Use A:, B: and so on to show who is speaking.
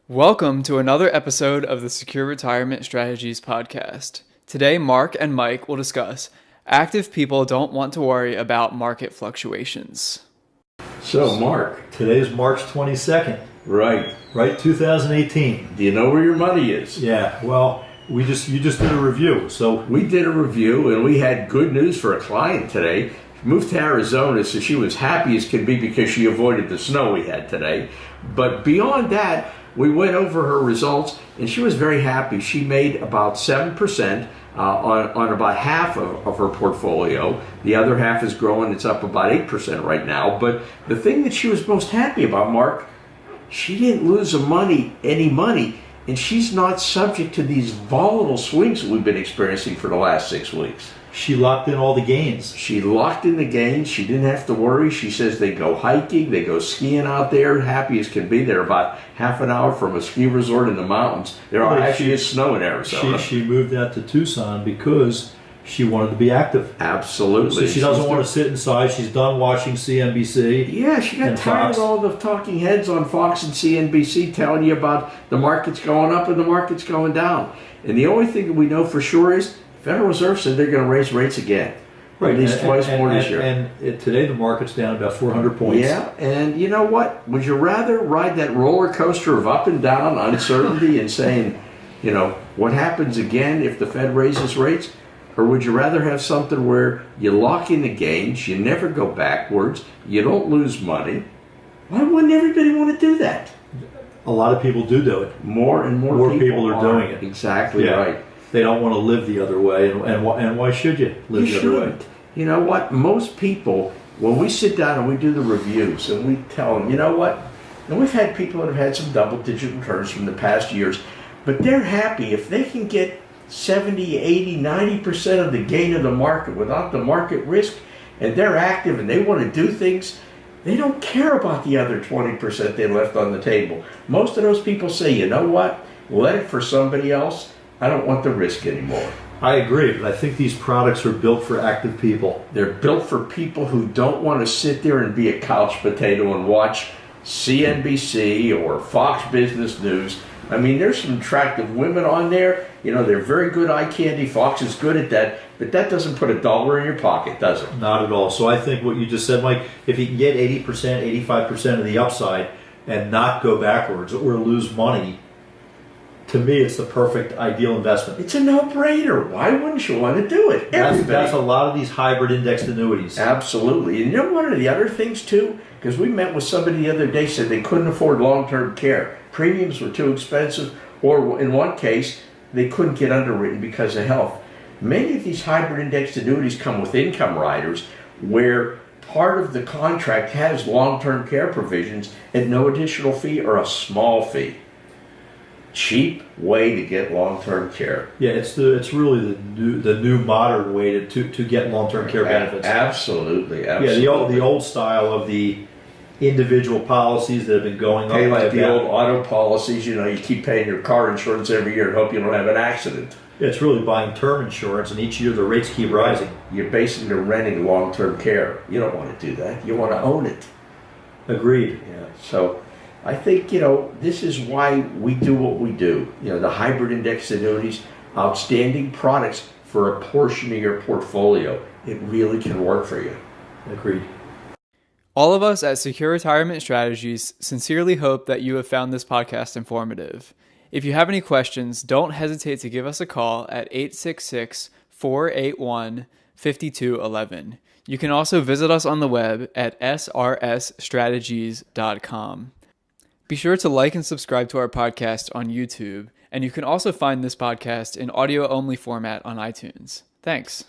A: Welcome to another episode of the Secure Retirement Strategies podcast. Today, Mark and Mike will discuss active people don't want to worry about market fluctuations.
B: So, Mark.
C: Today is March 22nd.
B: Right.
C: Right, 2018.
B: Do you know where your money is?
C: Yeah, well, you just did a review, so...
B: We did a review, and we had good news for a client today. She moved to Arizona, so she was happy as could be because she avoided the snow we had today. But beyond that, we went over her results, and she was very happy. She made about 7% on about half of her portfolio. The other half is growing. It's up about 8% right now. But the thing that she was most happy about, Mark, she didn't lose any money, and she's not subject to these volatile swings that we've been experiencing for the last 6 weeks.
C: She locked in all the gains.
B: She locked in the gains. She didn't have to worry. She says they go hiking, they go skiing out there, happy as can be. They're about half an hour from a ski resort in the mountains. There actually is snow in Arizona.
C: She moved out to Tucson because she wanted to be active.
B: Absolutely.
C: So she doesn't want to sit inside. She's done watching CNBC.
B: Yeah, she got tired of all the talking heads on Fox and CNBC telling you about the market's going up and the market's going down. And the only thing that we know for sure is the Federal Reserve said they're going to raise rates again.
C: Right.
B: At least twice more this year.
C: Today the market's down about 400 points.
B: Yeah, and you know what? Would you rather ride that roller coaster of up and down uncertainty and saying, you know, what happens again if the Fed raises rates? Or would you rather have something where you lock in the gains, you never go backwards, you don't lose money? Why wouldn't everybody want to do that?
C: A lot of people do it.
B: More and more people
C: are doing it.
B: Exactly right.
C: They don't want to live the other way, and why should you live the other way?
B: You know what? Most people, when we sit down and we do the reviews and we tell them, you know what? And we've had people that have had some double-digit returns from the past years, but they're happy if they can get 70, 80, 90% of the gain of the market without the market risk, and they're active and they want to do things. They don't care about the other 20% they left on the table. Most of those people say, you know what? Let it for somebody else. I don't want the risk anymore.
C: I agree, but I think these products are built for active people.
B: They're built for people who don't want to sit there and be a couch potato and watch CNBC or Fox Business News. I mean, there's some attractive women on there. You know, they're very good eye candy. Fox is good at that, but that doesn't put $1 in your pocket, does it?
C: Not at all. So I think what you just said, Mike, if you can get 80%, 85% of the upside and not go backwards or lose money, to me, it's the perfect, ideal investment.
B: It's a no-brainer. Why wouldn't you want to do it?
C: That's a lot of these hybrid indexed annuities.
B: Absolutely. And you know one of the other things, too? Because we met with somebody the other day said they couldn't afford long-term care. Premiums were too expensive, or in one case, they couldn't get underwritten because of health. Many of these hybrid indexed annuities come with income riders where part of the contract has long-term care provisions at no additional fee or a small fee. Cheap way to get long-term care.
C: Yeah, it's really the new modern way to get long-term care benefits.
B: Absolutely.
C: Yeah, the old style of the individual policies that have been going on.
B: Like the old auto policies, you know, you keep paying your car insurance every year and hope you don't have an accident.
C: It's really buying term insurance, and each year the rates keep rising.
B: You're basically renting long-term care. You don't want to do that. You want to own it.
C: Agreed.
B: Yeah. So I think, you know, this is why we do what we do. You know, the hybrid index annuities, outstanding products for a portion of your portfolio. It really can work for you.
C: Agreed.
A: All of us at Secure Retirement Strategies sincerely hope that you have found this podcast informative. If you have any questions, don't hesitate to give us a call at 866-481-5211. You can also visit us on the web at srsstrategies.com. Be sure to like and subscribe to our podcast on YouTube, and you can also find this podcast in audio-only format on iTunes. Thanks.